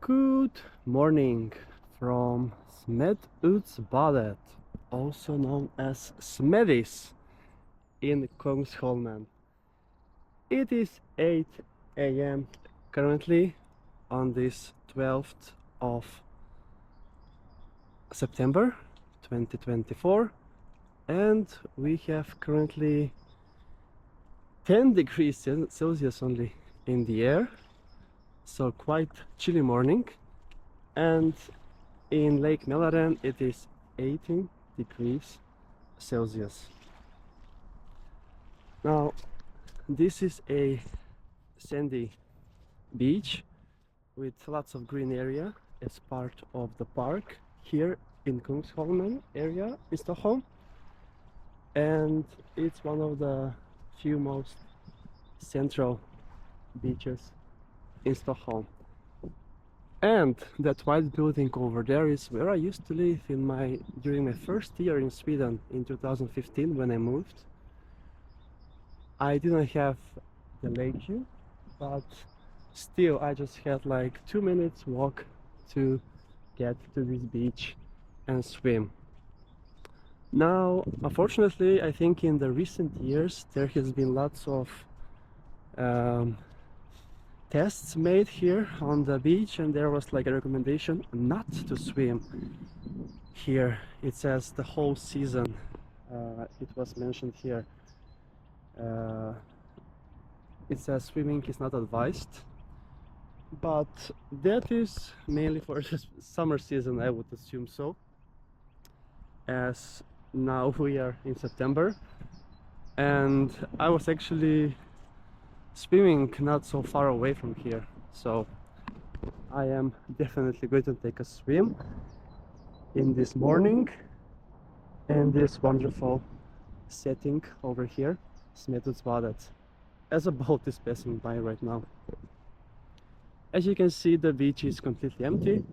Good morning from Smedsuddsbadet, also known as Smedis in Kungsholmen. It is 8 a.m. currently on this 12th of September 2024, and we have currently 10 degrees Celsius only in the air, so quite chilly morning. And in Lake Mälaren it is 18 degrees Celsius. Now this is a sandy beach with lots of green area as part of the park here in Kungsholmen area in Stockholm, and it's one of the few most central beaches in Stockholm. And that white building over there is where I used to live during my first year in Sweden in 2015 when I moved. I didn't have the lake view, but still I just had like 2 minutes walk to get to this beach and swim. Now, unfortunately, I think in the recent years there has been lots of tests made here on the beach, and there was like a recommendation not to swim here. It says the whole season. It was mentioned here. It says swimming is not advised, but that is mainly for the summer season, I would assume so, as now we are in September, and I was actually swimming not so far away from here, so I am definitely going to take a swim in this morning in this wonderful setting over here, Smedsuddsbadet, as a boat is passing by right now. As you can see, the beach is completely empty.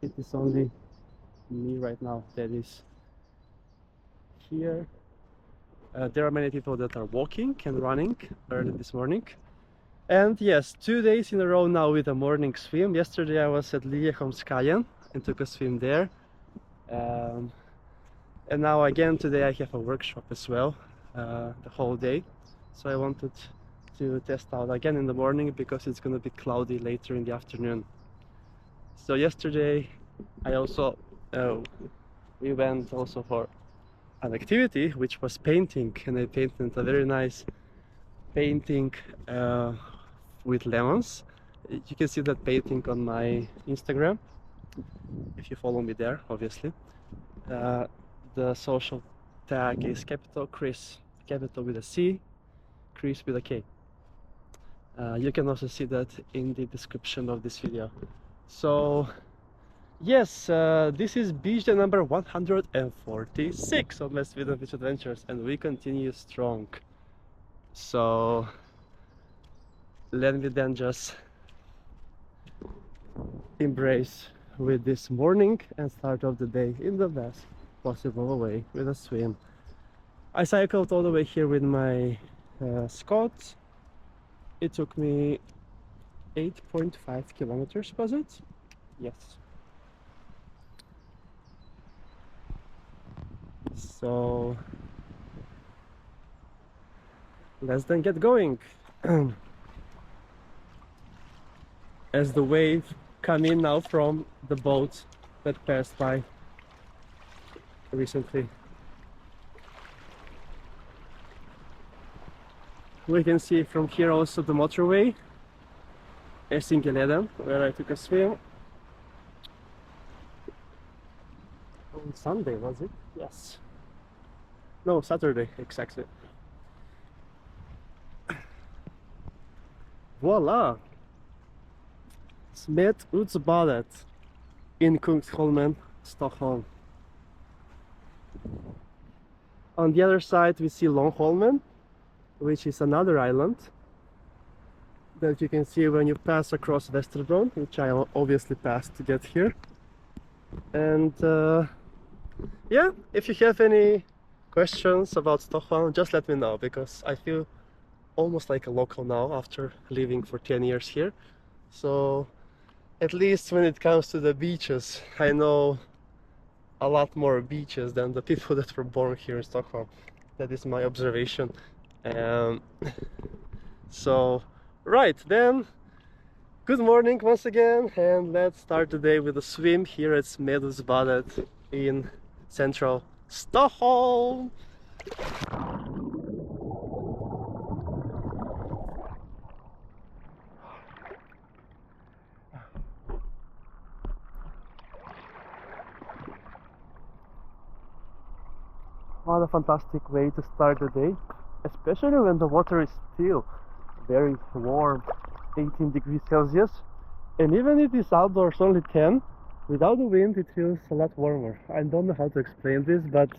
It is only me right now that is here. There are many people that are walking and running early this morning. And yes, 2 days in a row now with a morning swim. Yesterday I was at Liechomskajen and took a swim there. And now again today I have a workshop as well, the whole day. So I wanted to test out again in the morning because it's gonna be cloudy later in the afternoon. So yesterday I also we went also for an activity which was painting, and I painted a very nice painting with lemons. You can see that painting on my Instagram if you follow me there, obviously. The social tag is capital Chris, capital with a C, Chris with a K. You can also see that in the description of this video. So yes, this is beach day number 146 on my Sweden Beach Adventures, and we continue strong. So let me then just embrace with this morning and start off the day in the best possible way with a swim. I cycled all the way here with my Scott. It took me 8.5 kilometers, was it? Yes. So let's then get going. As the wave come in now from the boat that passed by recently. We can see from here also the motorway, STHLM, where I took a swim on Sunday, was it? Yes. No, Saturday, exactly. Voila! Smedsuddsbadet in Kungsholmen, Stockholm. On the other side we see Långholmen, which is another island that you can see when you pass across Västerbron, which I obviously passed to get here. And yeah, if you have any questions about Stockholm, just let me know, because I feel almost like a local now after living for 10 years here. So At least when it comes to the beaches, I know a lot more beaches than the people that were born here in Stockholm. That is my observation. Um, so, right then, good morning once again, and let's start the day with a swim here at Smedsuddsbadet in central Stockholm. What a fantastic way to start the day, especially when the water is still very warm, 18 degrees Celsius. And even if it's outdoors only 10, without the wind it feels a lot warmer. I don't know how to explain this, but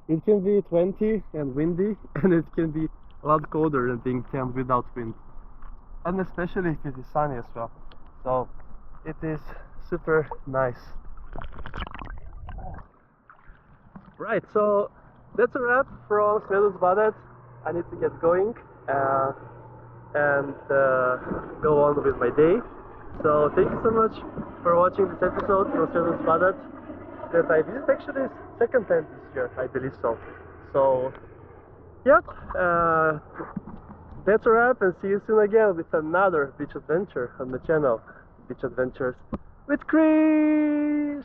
it can be 20 and windy, and it can be a lot colder than being 10 without wind. And especially if it is sunny as well. So it is super nice. Right, so that's a wrap from Smedsuddsbadet. I need to get going and go on with my day. So thank you so much for watching this episode from Smedsuddsbadet that I visited actually second time this year, I believe so. So yeah, that's a wrap, and see you soon again with another beach adventure on the channel, Beach Adventures with Chris!